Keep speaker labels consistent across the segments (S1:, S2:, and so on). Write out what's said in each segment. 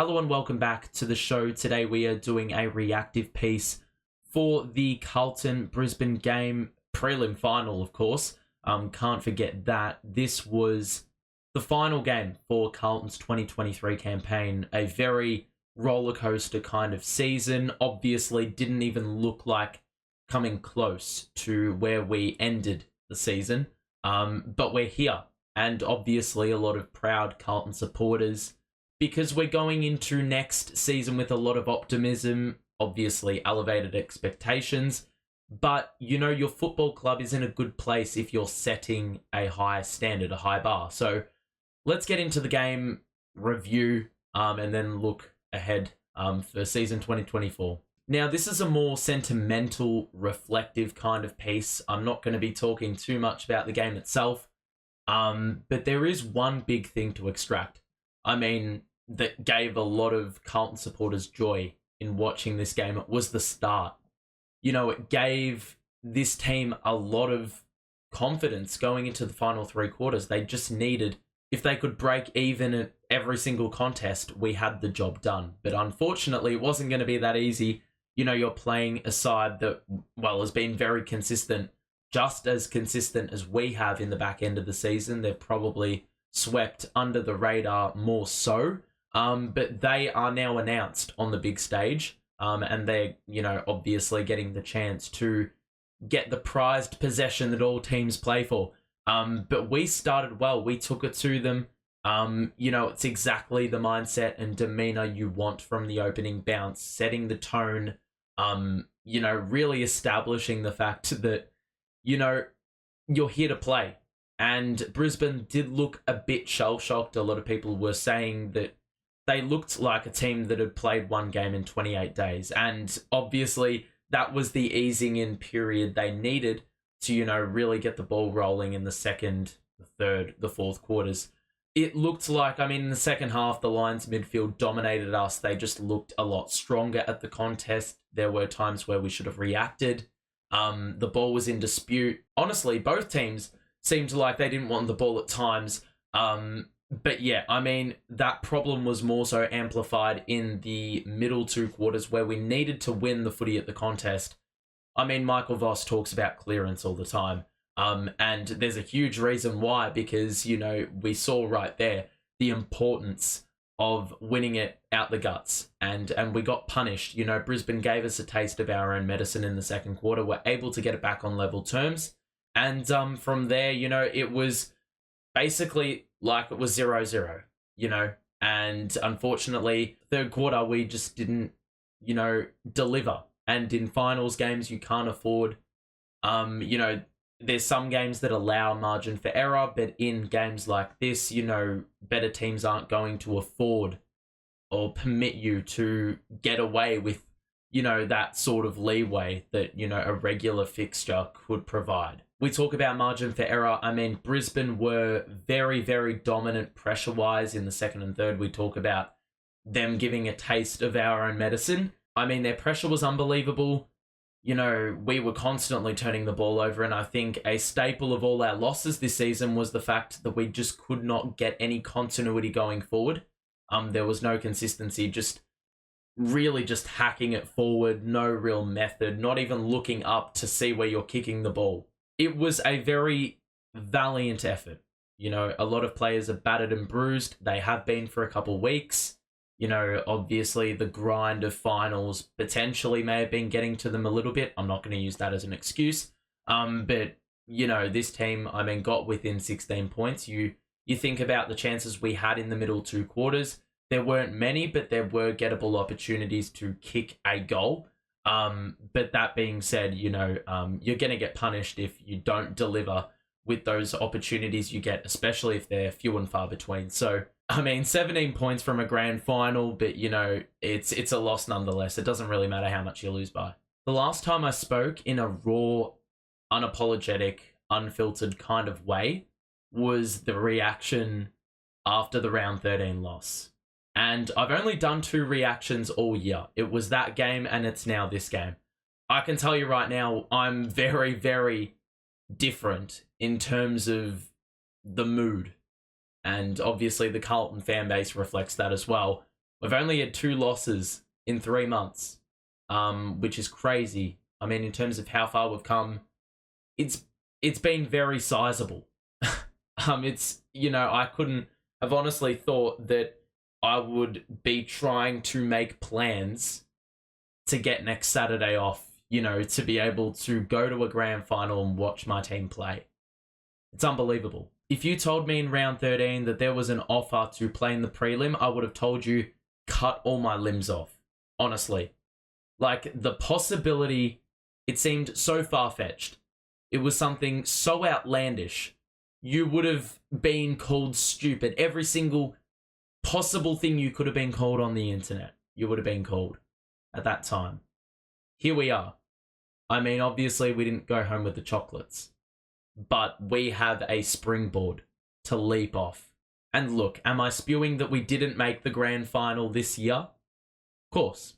S1: Hello and welcome back to the show. Today we are doing a reactive piece for the Carlton Brisbane game, Prelim Final, of course. Can't forget that. This was the final game for Carlton's 2023 campaign. A very rollercoaster kind of season. Obviously didn't even look like coming close to where we ended the season. But we're here. And obviously a lot of proud Carlton supporters, because we're going into next season with a lot of optimism, obviously elevated expectations. But, you know, your football club is in a good place if you're setting a high standard, a high bar. So let's get into the game review and then look ahead for season 2024. Now, this is a more sentimental, reflective kind of piece. I'm not going to be talking too much about the game itself, but there is one big thing to extract. I mean, that gave a lot of Carlton supporters joy in watching this game. It was the start. You know, it gave this team a lot of confidence going into the final three quarters. They just needed, if they could break even at every single contest, we had the job done. But unfortunately, it wasn't going to be that easy. You know, you're playing a side that, well, has been very consistent, just as consistent as we have in the back end of the season. They've probably swept under the radar more so. But they are now announced on the big stage, and they're, you know, obviously getting the chance to get the prized possession that all teams play for. But we started well. We took it to them. You know, it's exactly the mindset and demeanor you want from the opening bounce, setting the tone, you know, really establishing the fact that, you know, you're here to play. And Brisbane did look a bit shell-shocked. A lot of people were saying that they looked like a team that had played one game in 28 days. And obviously that was the easing in period they needed to, you know, really get the ball rolling in the second, the third, the fourth quarters. It looked like, I mean, in the second half, the Lions midfield dominated us. They just looked a lot stronger at the contest. There were times where we should have reacted. The ball was in dispute. Honestly, both teams seemed like they didn't want the ball at times. But yeah, I mean, that problem was more so amplified in the middle two quarters where we needed to win the footy at the contest. I mean, Michael Voss talks about clearance all the time. And there's a huge reason why, because, you know, we saw right there the importance of winning it out the guts, and we got punished. You know, Brisbane gave us a taste of our own medicine in the second quarter. We're able to get it back on level terms. And from there, you know, it was basically like it was 0-0, you know, and unfortunately, third quarter, we just didn't, you know, deliver. And in finals games, you can't afford, you know, there's some games that allow margin for error, but in games like this, you know, better teams aren't going to afford or permit you to get away with, you know, that sort of leeway that, you know, a regular fixture could provide. We talk about margin for error. I mean, Brisbane were very, very dominant pressure-wise in the second and third. We talk about them giving a taste of our own medicine. I mean, their pressure was unbelievable. You know, we were constantly turning the ball over, and I think a staple of all our losses this season was the fact that we just could not get any continuity going forward. There was no consistency, just really just hacking it forward, no real method, not even looking up to see where you're kicking the ball. It was a very valiant effort. You know, a lot of players are battered and bruised. They have been for a couple of weeks. You know, obviously the grind of finals potentially may have been getting to them a little bit. I'm not going to use that as an excuse. But, you know, this team, I mean, got within 16 points. You think about the chances we had in the middle two quarters. There weren't many, but there were gettable opportunities to kick a goal. But that being said, you know, you're going to get punished if you don't deliver with those opportunities you get, especially if they're few and far between. So, I mean, 17 points from a grand final, but, you know, it's a loss nonetheless. It doesn't really matter how much you lose by. The last time I spoke in a raw, unapologetic, unfiltered kind of way was the reaction after the round 13 loss. And I've only done 2 reactions all year. It was that game and it's now this game. I can tell you right now, I'm very, very different in terms of the mood. And obviously the Carlton fan base reflects that as well. We've only had 2 losses in 3 months, which is crazy. I mean, in terms of how far we've come, it's been very sizable. I couldn't have honestly thought that I would be trying to make plans to get next Saturday off, to be able to go to a grand final and watch my team play. It's unbelievable. If you told me in round 13 that there was an offer to play in the prelim, I would have told you, cut all my limbs off. Honestly. Like, the possibility, it seemed so far-fetched. It was something so outlandish. You would have been called stupid. Every single possible thing you could have been called on the internet, you would have been called at that time. Here we are. I mean, obviously, we didn't go home with the chocolates, but we have a springboard to leap off. And look, am I spewing that we didn't make the grand final this year? Of course.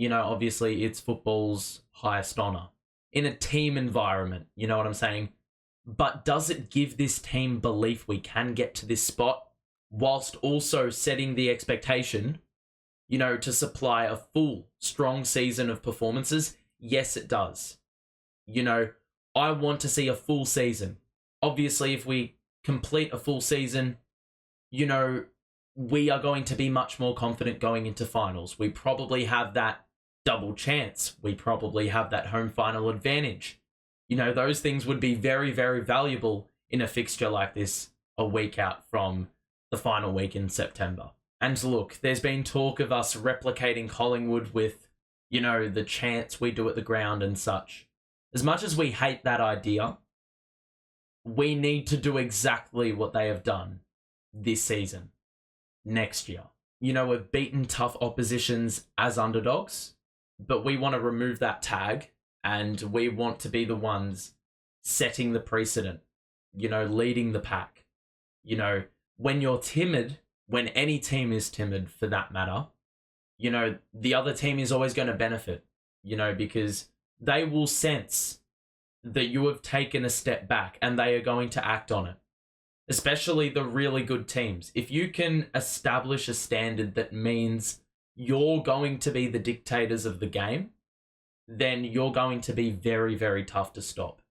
S1: Obviously, it's football's highest honour. In a team environment, you know what I'm saying? But does it give this team belief we can get to this spot, whilst also setting the expectation, to supply a full, strong season of performances? Yes, it does. I want to see a full season. Obviously, if we complete a full season, we are going to be much more confident going into finals. We probably have that double chance. We probably have that home final advantage. Those things would be very, very valuable in a fixture like this a week out from the final week in September. And look, there's been talk of us replicating Collingwood with, the chants we do at the ground and such. As much as we hate that idea, we need to do exactly what they have done this season, next year. We've beaten tough oppositions as underdogs, but we want to remove that tag and we want to be the ones setting the precedent, leading the pack. When you're timid, when any team is timid for that matter, the other team is always going to benefit, because they will sense that you have taken a step back and they are going to act on it. Especially the really good teams. If you can establish a standard that means you're going to be the dictators of the game, then you're going to be very, very tough to stop.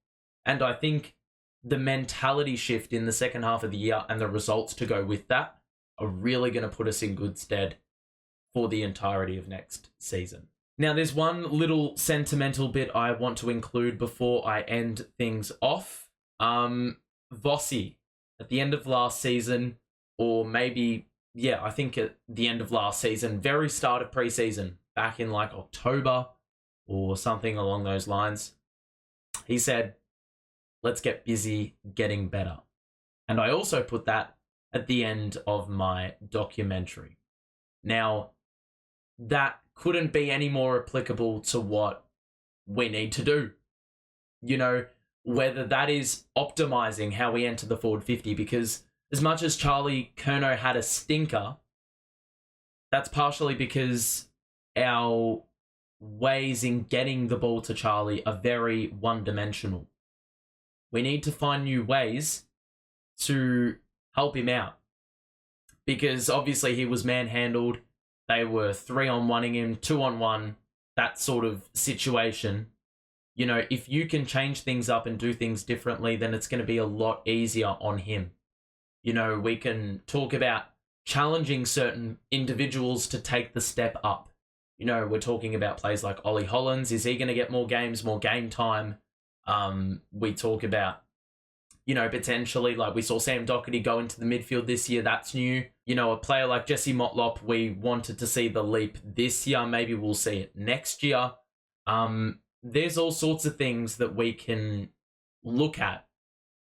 S1: And I think the mentality shift in the second half of the year and the results to go with that are really going to put us in good stead for the entirety of next season. Now, there's one little sentimental bit I want to include before I end things off. Vossi, at the end of last season, or maybe, I think at the end of last season, very start of preseason, back in like October or something along those lines, he said, let's get busy getting better. And I also put that at the end of my documentary. Now, that couldn't be any more applicable to what we need to do. Whether that is optimizing how we enter the forward 50, because as much as Charlie Curnow had a stinker, that's partially because our ways in getting the ball to Charlie are very one-dimensional. We need to find new ways to help him out, because obviously he was manhandled. They were 3-on-1ing him, 2-on-1, that sort of situation. If you can change things up and do things differently, then it's going to be a lot easier on him. We can talk about challenging certain individuals to take the step up. We're talking about players like Ollie Hollins. Is he going to get more games, more game time? We talk about, potentially, like we saw Sam Doherty go into the midfield this year. That's new. A player like Jesse Motlop, we wanted to see the leap this year. Maybe we'll see it next year. There's all sorts of things that we can look at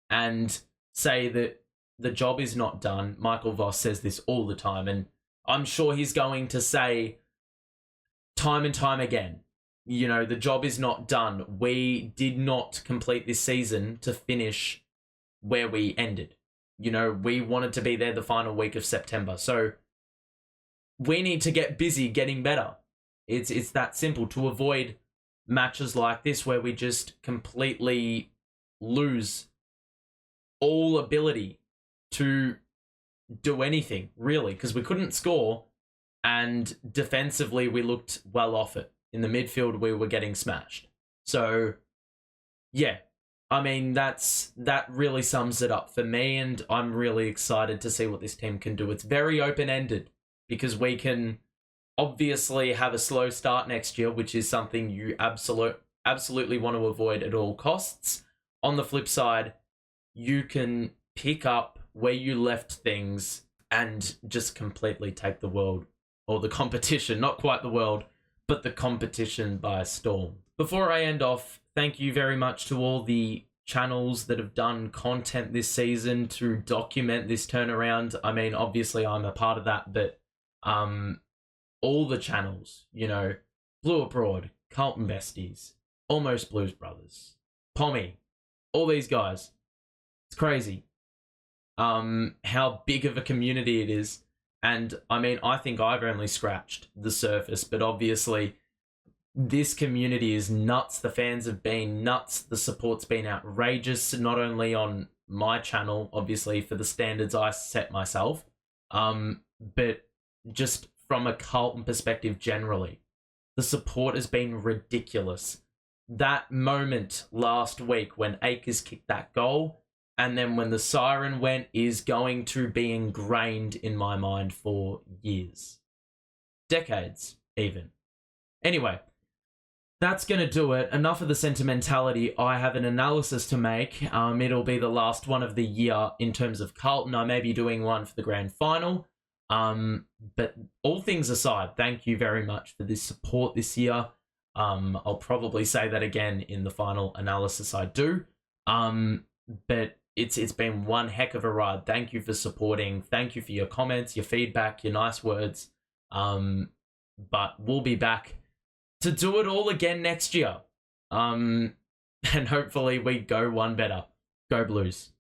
S1: and say that the job is not done. Michael Voss says this all the time, and I'm sure he's going to say time and time again, the job is not done. We did not complete this season to finish where we ended. We wanted to be there the final week of September. So we need to get busy getting better. It's that simple, to avoid matches like this where we just completely lose all ability to do anything, really, because we couldn't score and defensively we looked well off it. In the midfield, we were getting smashed. So, yeah, I mean, that really sums it up for me, and I'm really excited to see what this team can do. It's very open-ended because we can obviously have a slow start next year, which is something you absolutely want to avoid at all costs. On the flip side, you can pick up where you left things and just completely take the world, or the competition, not quite the world, but the competition by storm. Before I end off, thank you very much to all the channels that have done content this season to document this turnaround. I mean, obviously I'm a part of that, but all the channels, you know, Blue Abroad, Carlton Besties, Almost Blues Brothers, Pommy, all these guys. It's crazy how big of a community it is. And I mean, I think I've only scratched the surface, but obviously this community is nuts. The fans have been nuts. The support's been outrageous, not only on my channel, obviously for the standards I set myself, but just from a Carlton perspective generally. The support has been ridiculous. That moment last week when Akers kicked that goal, and then when the siren went, is going to be ingrained in my mind for years. Decades, even. Anyway, that's going to do it. Enough of the sentimentality. I have an analysis to make. It'll be the last one of the year in terms of Carlton. I may be doing one for the grand final. But all things aside, thank you very much for this support this year. I'll probably say that again in the final analysis I do. But it's been one heck of a ride. Thank you for supporting. Thank you for your comments, your feedback, your nice words. But we'll be back to do it all again next year. And hopefully we go one better. Go Blues.